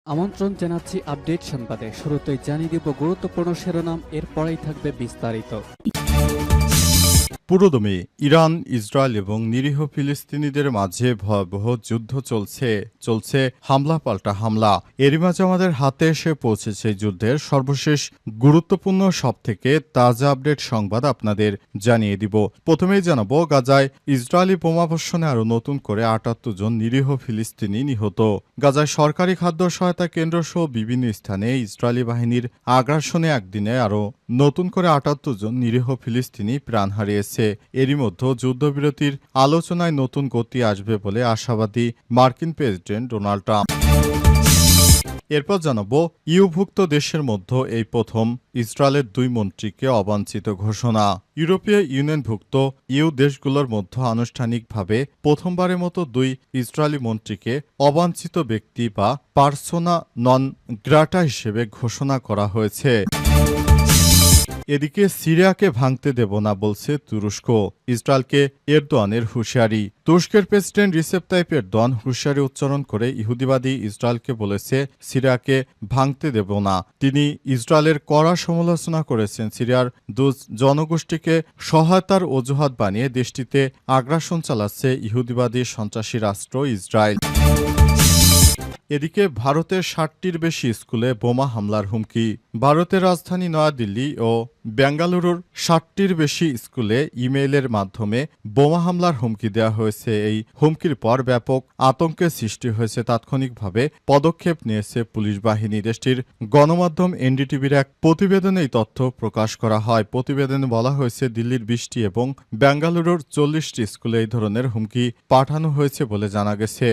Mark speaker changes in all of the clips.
Speaker 1: আমন্ত্রণ জানাচ্ছি আপডেট সংবাদে। শুরুতেই জানিয়ে দিব গুরুত্বপূর্ণ শিরোনাম, এরপরেই থাকবে বিস্তারিত।
Speaker 2: পুরোদমে ইরান, ইসরায়েল এবং নিরীহ ফিলিস্তিনিদের মাঝে ভয়াবহ যুদ্ধ চলছে হামলা পাল্টা হামলা। এরই মাঝে আমাদের হাতে এসে পৌঁছেছে যুদ্ধের সর্বশেষ গুরুত্বপূর্ণ সবথেকে তাজা আপডেট সংবাদ আপনাদের জানিয়ে দিব। প্রথমেই জানাবো, গাজায় ইসরায়েলি বোমাবর্ষণে আরও নতুন করে ৭৮ জন নিরীহ ফিলিস্তিনি নিহত। গাজায় সরকারি খাদ্য সহায়তা কেন্দ্র সহ বিভিন্ন স্থানে ইসরায়েলি বাহিনীর আগ্রাসনে একদিনে আরও নতুন করে ৭৮ জন নিরীহ ফিলিস্তিনি প্রাণ হারিয়েছে। এরই মধ্যে যুদ্ধবিরতির আলোচনায় নতুন গতি আসবে বলে আশাবাদী মার্কিন প্রেসিডেন্ট ডোনাল্ড ট্রাম্প। এরপর জানাবো, ইউভুক্ত দেশের মধ্যে এই প্রথম ইসরায়েলের ২ মন্ত্রীকে অবাঞ্ছিত ঘোষণা। ইউরোপীয় ইউনিয়নভুক্ত ইউ দেশগুলোর মধ্যে আনুষ্ঠানিকভাবে প্রথমবারের মতো ২ ইসরায়েলি মন্ত্রীকে অবাঞ্ছিত ব্যক্তি বা পার্সোনা নন গ্রাটা হিসেবে ঘোষণা করা হয়েছে। এদিকে সিরিয়াকে ভাঙতে দেব না বলছে তুরস্ক, ইসরায়েলকে এরদোয়ানের হুঁশিয়ারি। তুরস্কের প্রেসিডেন্ট রিসেপ তাইপ এরদোয়ান হুঁশিয়ারি উচ্চারণ করে ইহুদিবাদী ইসরায়েলকে বলেছে সিরিয়াকে ভাঙতে দেব না। তিনি ইসরায়েলের কড়া সমালোচনা করেছেন সিরিয়ার জনগোষ্ঠীকে সহায়তার অজুহাত বানিয়ে দেশটিতে আগ্রাসন চালাচ্ছে ইহুদিবাদী সন্ত্রাসী রাষ্ট্র ইসরায়েল। এদিকে ভারতের ৬০টির বেশি স্কুলে বোমা হামলার হুমকি। ভারতের রাজধানী নয়াদিল্লি ও বেঙ্গালুরুর ৬০টির বেশি স্কুলে ইমেইলের মাধ্যমে বোমা হামলার হুমকি দেওয়া হয়েছে। এই হুমকির পর ব্যাপক আতঙ্কের সৃষ্টি হয়েছে। তাৎক্ষণিকভাবে পদক্ষেপ নিয়েছে পুলিশ বাহিনী। দেশটির গণমাধ্যম এনডিটিভির এক প্রতিবেদনে এই তথ্য প্রকাশ করা হয়। প্রতিবেদনে বলা হয়েছে, দিল্লির ২০টি এবং বেঙ্গালুরুর ৪০টি স্কুলে এই ধরনের হুমকি পাঠানো হয়েছে বলে জানা গেছে।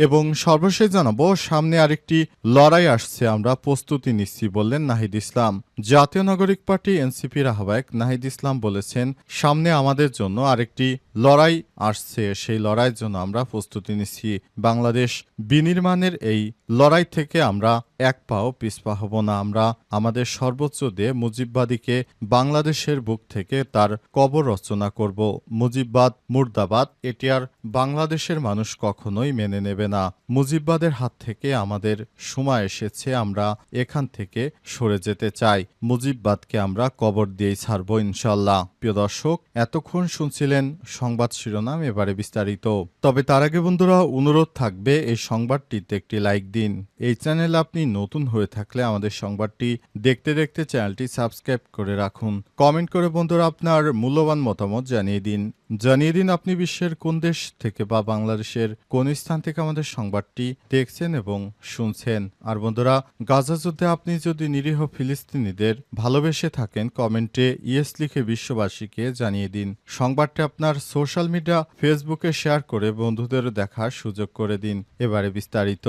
Speaker 2: এবং সর্বশেষ জানাবো, সামনে আরেকটি লড়াই আসছে, আমরা প্রস্তুতি নিচ্ছি বললেন নাহিদ ইসলাম। জাতীয় নাগরিক পার্টি এনসিপির আহ্বায়ক নাহিদ ইসলাম বলেছেন, সামনে আমাদের জন্য আরেকটি লড়াই আসছে, সেই লড়াইয়ের জন্য আমরা প্রস্তুতি নিচ্ছি। বাংলাদেশ বিনির্মাণের এই লড়াই থেকে আমরা এক পাও পিছপা হব না। আমরা আমাদের সর্বোচ্চ দিয়ে মুজিববাদীকে বাংলাদেশের বুক থেকে তার কবর রচনা করব। মুজিববাদ মুর্দাবাদ, এটি আর বাংলাদেশের মানুষ কখনোই মেনে নেবে না। মুজিববাদের হাত থেকে আমাদের সময় এসেছে, আমরা এখান থেকে সরে যেতে চাই। মুজিববাদকে আমরা কবর দিয়েই ছাড়ব ইনশাল্লাহ। প্রিয় দর্শক, এতক্ষণ শুনছিলেন সংবাদ শিরোনাম, এবারে বিস্তারিত। তবে তার আগে বন্ধুরা, অনুরোধ থাকবে এই সংবাদটিতে একটি লাইক দিন। এই চ্যানেলে আপনি নতুন হয়ে থাকলে আমাদের সংবাদটি দেখতে দেখতে চ্যানেলটি সাবস্ক্রাইব করে রাখুন। কমেন্ট করে বন্ধুরা আপনার মূল্যবান মতামত জানিয়ে দিন আপনি বিশ্বের কোন দেশ থেকে বা বাংলাদেশের কোন স্থান থেকে আমাদের সংবাদটি দেখছেন এবং শুনছেন। আর বন্ধুরা, গাজা যুদ্ধে আপনি যদি নিরীহ ফিলিস্তিনিদের ভালোবেসে থাকেন, কমেন্টে ইয়েস লিখে বিশ্ববাসীকে জানিয়ে দিন। সংবাদটি আপনার সোশ্যাল মিডিয়া ফেসবুকে শেয়ার করে বন্ধুদের দেখার সুযোগ করে দিন। এবারে বিস্তারিত।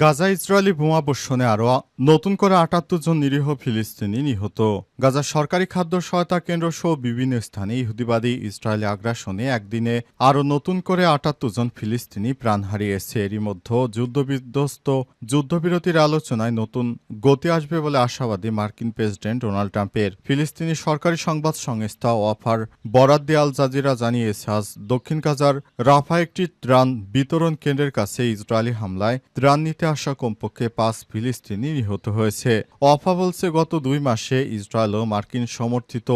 Speaker 2: গাজা ইসরায়েলি বোমাবর্ষণে আরও নতুন করে ৭৮ জন নিরীহ ফিলিস্তিনি নিহত। গাজা সরকারি খাদ্য সহায়তা কেন্দ্র সহ বিভিন্ন স্থানে ইহুদিবাদী ইসরায়েলি আগ্রাসনে একদিনে আরও নতুন করে ৭৮ জন ফিলিস্তিনি প্রাণ হারিয়েছে। এরই মধ্যে যুদ্ধবিধ্বস্ত যুদ্ধবিরতির আলোচনায় নতুন গতি আসবে বলে আশাবাদী মার্কিন প্রেসিডেন্ট ডোনাল্ড ট্রাম্পের। ফিলিস্তিনি সরকারি সংবাদ সংস্থা ওয়াফার বরাত দিয়ে আল জাজিরা জানিয়েছে, আজ দক্ষিণ গাজার রাফা একটি ত্রাণ বিতরণ কেন্দ্রের কাছে ইসরায়েলি হামলায় ত্রাণ নিতে আসা কমপক্ষে ৫ ফিলিস্তিনি নিহত হয়েছে। ওয়াফা বলছে, গত ২ মাসে ইসরায়েল ও মার্কিন সমর্থিত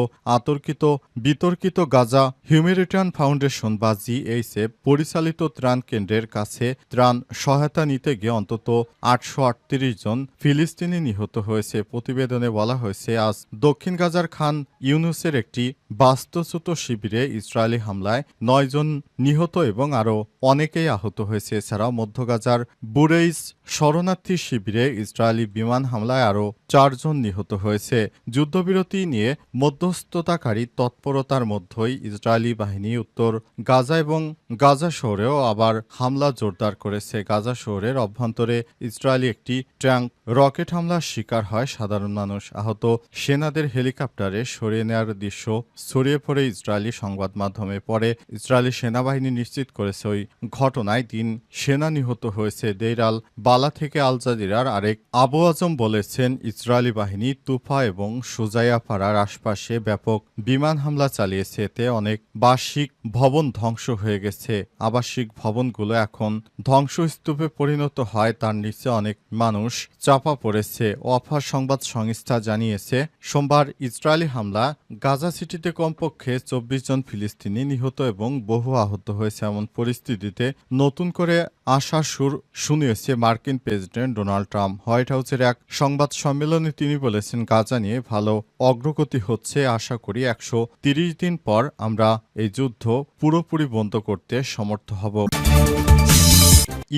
Speaker 2: বিতর্কিত গাজা হিউম্যানিটেরিয়ান ফাউন্ডেশন বা জিএইচএফ পরিচালিত ত্রাণ কেন্দ্রের কাছে ত্রাণ সহায়তা নিতে গিয়ে অন্তত ৮৩৮ জন ফিলিস্তিনি নিহত হয়েছে। প্রতিবেদনে বলা হয়েছে, আজ দক্ষিণ গাজার খান ইউনুসের একটি বাস্তুচ্যুত শিবিরে ইসরায়েলি হামলায় ৯ জন নিহত এবং আরও অনেকেই আহত হয়েছে। এছাড়াও মধ্য গাজার বুরেইজ শরণার্থী শিবিরে ইসরায়েলি বিমান হামলায় আরও ৪ জন নিহত হয়েছে। যুদ্ধবিরতি নিয়ে মধ্যস্থতাকারী তৎপরতার মধ্যেই ইসরায়েলি বাহিনী উত্তর গাজা এবং গাজা শহরেও আবার হামলা জোরদার করেছে। গাজা শহরের অভ্যন্তরে ইসরায়েলি একটি ট্যাঙ্ক রকেট হামলার শিকার হয় সাধারণ মানুষ। আহত সেনাদের হেলিকপ্টারে সরিয়ে নেওয়ার দৃশ্য ছড়িয়ে পড়ে ইসরায়েলি সংবাদ মাধ্যমে। পরে ইসরায়েলি সেনাবাহিনী নিশ্চিত করেছে, ওই ঘটনায় ৩ সেনা নিহত হয়েছে। দেইর আল বালা থেকে আল জাজিরার আরেক আবু আজম বলেছেন, ইসরায়েলি বাহিনী তুফা এবং সুজাইয়াপাড়ার আশপাশে ব্যাপক বিমান হামলা চালিয়েছে। এতে অনেক বার্ষিক ভবন ধ্বংস হয়ে গেছে। আবাসিক ভবনগুলো এখন ধ্বংসস্তূপে পরিণত হয়, তার নিচে অনেক মানুষ চাপা পড়েছে। ওয়াফা সংবাদ সংস্থা জানিয়েছে, সোমবার ইসরায়েলি হামলা গাজা সিটিতে কমপক্ষে 24 জন ফিলিস্তিনি নিহত এবং বহু আহত হয়েছে। এমন পরিস্থিতিতে নতুন করে আশার সুর শুনিয়েছে মার্কিন প্রেসিডেন্ট ডোনাল্ড ট্রাম্প। হোয়াইট হাউসের এক সংবাদ সম্মেলনে তিনি বলেছেন, গাজা নিয়ে ভালো অগ্রগতি হচ্ছে। আশা করি 130 দিন পর আমরা এই যুদ্ধ পুরোপুরি বন্ধ করতে সমর্থ হব।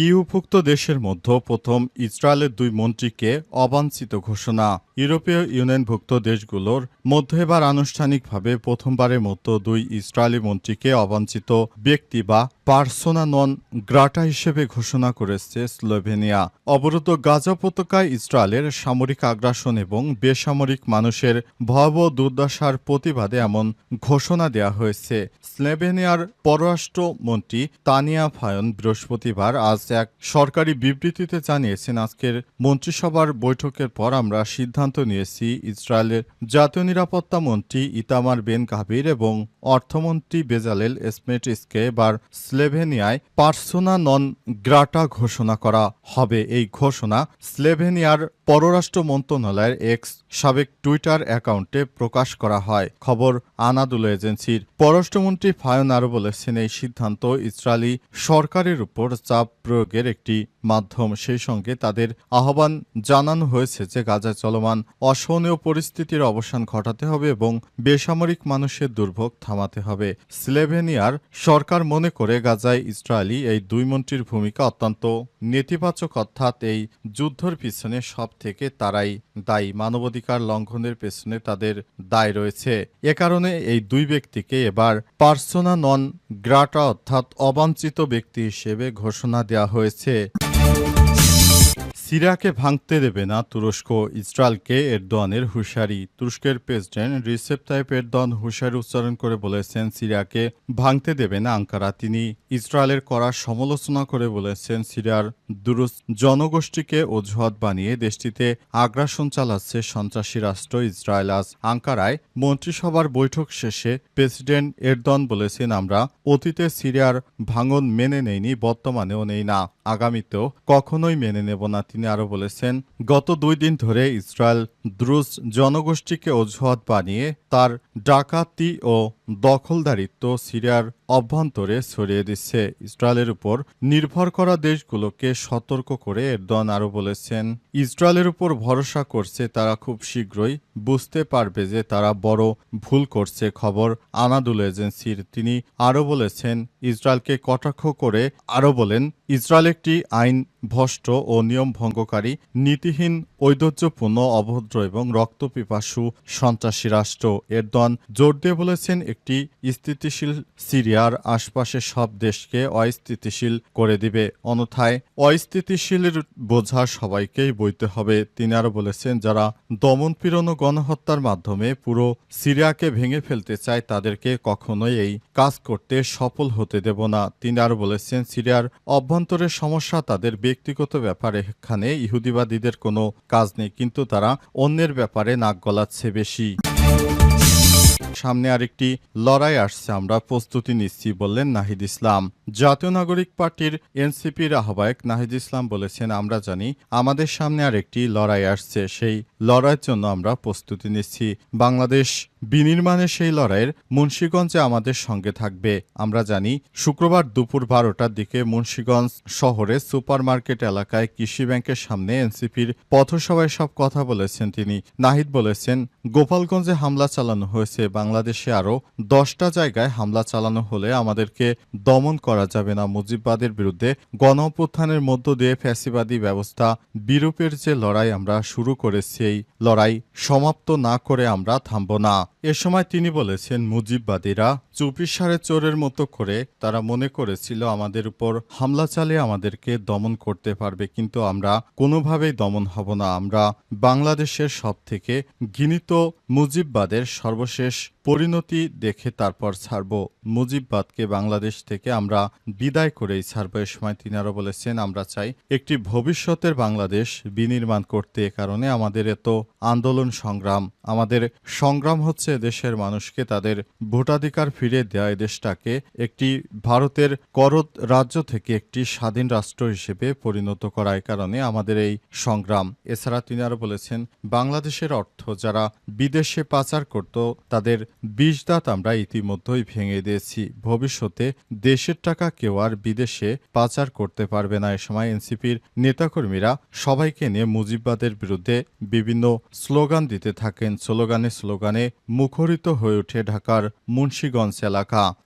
Speaker 2: ইউভুক্ত দেশের মধ্যে প্রথম ইসরায়েলের 2 মন্ত্রীকে অবাঞ্ছিত ঘোষণা। ইউরোপীয় ইউনিয়নভুক্ত দেশগুলোর মধ্যে এবার আনুষ্ঠানিকভাবে প্রথমবারের মতো 2 ইসরায়েলি মন্ত্রীকে অবাঞ্ছিত ব্যক্তি বা পার্সোনা নন গ্রাটা হিসেবে ঘোষণা করেছে স্লোভেনিয়া। অবরুদ্ধ গাজা উপত্যকায় ইসরায়েলের সামরিক আগ্রাসন এবং বেসামরিক মানুষের ভয়াবহ দুর্দশার প্রতিবাদে এমন ঘোষণা দেওয়া হয়েছে। স্লোভেনিয়ার পররাষ্ট্রমন্ত্রী তানিয়া ফায়ন বৃহস্পতিবার আজ এক সরকারি বিবৃতিতে জানিয়েছেন, আজকের মন্ত্রিসভার বৈঠকের পর আমরা সিদ্ধান্ত নিয়েছি ইসরায়েলের জাতীয় নিরাপত্তা মন্ত্রী ইতামার বেন গাভির এবং অর্থমন্ত্রী বেজালেল স্মেটিসকে এবার স্লোভেনিয়ায় পার্সোনা নন গ্রাটা ঘোষণা করা হবে। এই ঘোষণা স্লোভেনিয়ার পররাষ্ট্র মন্ত্রণালয়ের এক্স সাবেক টুইটার অ্যাকাউন্টে প্রকাশ করা হয়। খবর আনাদুলো এজেন্সির। পররাষ্ট্রমন্ত্রী ফায়ন আরও বলেছেন, এই সিদ্ধান্ত ইসরায়েলি সরকারের উপর চাপ প্রয়োগের একটি মাধ্যম। সেই সঙ্গে তাদের আহ্বান জানানো হয়েছে যে গাজায় চলমান অসহনীয় পরিস্থিতির অবসান ঘটাতে হবে এবং বেসামরিক মানুষের দুর্ভোগ থামাতে হবে। স্লোভেনিয়ার সরকার মনে করে গাজায় ইসরায়েলি এই 2 মন্ত্রীর ভূমিকা অত্যন্ত নেতিবাচক, অর্থাৎ এই যুদ্ধের পিছনে সব থেকে তারাই দায়ী। মানবাধিকার লঙ্ঘনের পেছনে তাদের দায় রয়েছে। এ কারণে এই 2 ব্যক্তিকে এবার পার্সোনা নন গ্রাটা অর্থাৎ অবাঞ্ছিত ব্যক্তি হিসেবে ঘোষণা দেওয়া হয়েছে। সিরিয়াকে ভাঙতে দেবে না তুরস্ক, ইসরায়েলকে এরদোয়ানের হুঁশিয়ারি। তুরস্কের প্রেসিডেন্ট রিসেপ তাইপ এরদোয়ান হুঁশিয়ারি উচ্চারণ করে বলেছেন, সিরিয়াকে ভাঙতে দেবে না আঙ্কারা। তিনি ইসরায়েলের করার সমালোচনা করে বলেছেন, সিরিয়ার দুরুস জনগোষ্ঠীকে অজুহাত বানিয়ে দেশটিতে আগ্রাসন চালাচ্ছে সন্ত্রাসী রাষ্ট্র ইসরায়েল। আজ আঙ্কারায় মন্ত্রিসভার বৈঠক শেষে প্রেসিডেন্ট এরদোয়ান বলেছেন, আমরা অতীতে সিরিয়ার ভাঙন মেনে নেইনি, বর্তমানেও নেই না, আগামীতেও কখনোই মেনে নেব না। তিনি আরও বলেছেন, গত 2 দিন ধরে ইসরায়েল দ্রুজ জনগোষ্ঠীকে অজুহাত বানিয়ে তার ডাকাতি ও দখলদারিত্ব সিরিয়ার অভ্যন্তরে ছড়িয়ে দিচ্ছে। ইসরায়েলের উপর নির্ভর করা দেশগুলোকে সতর্ক করে এরদোয়ান আরও বলেছেন, ইসরায়েলের উপর ভরসা করছে, তারা খুব শীঘ্রই বুঝতে পারবে যে তারা বড় ভুল করছে। খবর আনাদুলো এজেন্সির। তিনি আরও বলেছেন, ইসরায়েলকে কটাক্ষ করে আরও বলেন, ইসরায়েল একটি আইন ভ্রষ্ট ও নিয়ম ভঙ্গকারী, নীতিহীন, ঐধর্যপূর্ণ, অভদ্র এবং রক্তপিপাসু সন্ত্রাসী রাষ্ট্র। এরদোয়ান জোর দিয়ে বলেছেন, একটি স্থিতিশীল সিরিয়ার আশপাশের সব দেশকে অস্থিতিশীল করে দিবে, অন্যথায় অস্থিতিশীলের বোঝা সবাইকেই বইতে হবে। তিনি আরও বলেছেন, যারা দমনপীড়ন ও গণহত্যার মাধ্যমে পুরো সিরিয়াকে ভেঙে ফেলতে চায় তাদেরকে কখনোই এই কাজ করতে সফল হতে দেব না। তিনি আরও বলেছেন, সিরিয়ার অভ্যন্তরের সমস্যা তাদের ব্যক্তিগত ব্যাপারে, এখানে ইহুদিবাদীদের কোনো কাজ নেই, কিন্তু তারা অন্যের ব্যাপারে নাক গলাচ্ছে বেশি। সামনে আরেকটি লড়াই আসছে, আমরা প্রস্তুতি নিচ্ছি, বললেন নাহিদ ইসলাম। জাতীয় নাগরিক পার্টির এনসিপির আহ্বায়ক নাহিদ ইসলাম বলেছেন, আমরা জানি আমাদের সামনে আরেকটি লড়াই আসছে, সেই লড়াইয়ের জন্য আমরা প্রস্তুতি নিচ্ছি। বাংলাদেশ বিনির্মাণের সেই লড়াইয়ের মুন্সিগঞ্জে আমাদের সঙ্গে থাকবে। আমরা জানি শুক্রবার দুপুর 12টার দিকে মুন্সিগঞ্জ শহরে সুপারমার্কেট এলাকায় কৃষি ব্যাংকের সামনে এনসিপির পথসভায় সব কথা বলেছেন তিনি। নাহিদ বলেছেন, গোপালগঞ্জে হামলা চালানো হয়েছে, বাংলাদেশে আরও 10টা জায়গায় হামলা চালানো হলে আমাদেরকে দমন করা যাবে না। মুজিববাদের বিরুদ্ধে গণঅভ্যুত্থানের মধ্য দিয়ে ফ্যাসিবাদী ব্যবস্থা বিরূপের যে লড়াই আমরা শুরু করেছি, এই লড়াই সমাপ্ত না করে আমরা থামব না। এ সময় তিনি বলেছেন, মুজিববাদীরা চুপিসারে চোরের মতো করে তারা মনে করেছিল আমাদের উপর হামলা চালিয়ে আমাদেরকে দমন করতে পারবে, কিন্তু আমরা কোনোভাবেই দমন হব না। আমরা বাংলাদেশের সব থেকে ঘৃণিত মুজিববাদের সর্বশেষ পরিণতি দেখে তারপর ছাড়ব। মুজিববাদকে বাংলাদেশ থেকে আমরা বিদায় করেই ছাড়ব। এ সময় তিনি আরও বলেছেন, আমরা চাই একটি ভবিষ্যতের বাংলাদেশ বিনির্মাণ করতে। এ কারণে আমাদের এত আন্দোলন সংগ্রাম। আমাদের সংগ্রাম হচ্ছে দেশের মানুষকে তাদের ভোটাধিকার ফিরিয়ে দেওয়া, দেশটাকে একটি ভারতের করদ রাজ্য থেকে একটি স্বাধীন রাষ্ট্র হিসেবে পরিণত করা। এই কারণে আমাদের এই সংগ্রাম। এছাড়া তিনি আরও বলেছেন, বাংলাদেশের অর্থ যারা বিদেশে পাচার করত তাদের ২০ দাঁত আমরা ইতিমধ্যেই ভেঙে দিয়েছি। ভবিষ্যতে দেশের টাকা কেউ আর বিদেশে পাচার করতে পারবে না। এ সময় এনসিপির নেতাকর্মীরা সবাইকে নিয়ে মুজিববাদের বিরুদ্ধে বিভিন্ন স্লোগান দিতে থাকেন। স্লোগানে মুখরিত হয়ে ওঠে ঢাকার মুন্সিগঞ্জ এলাকা।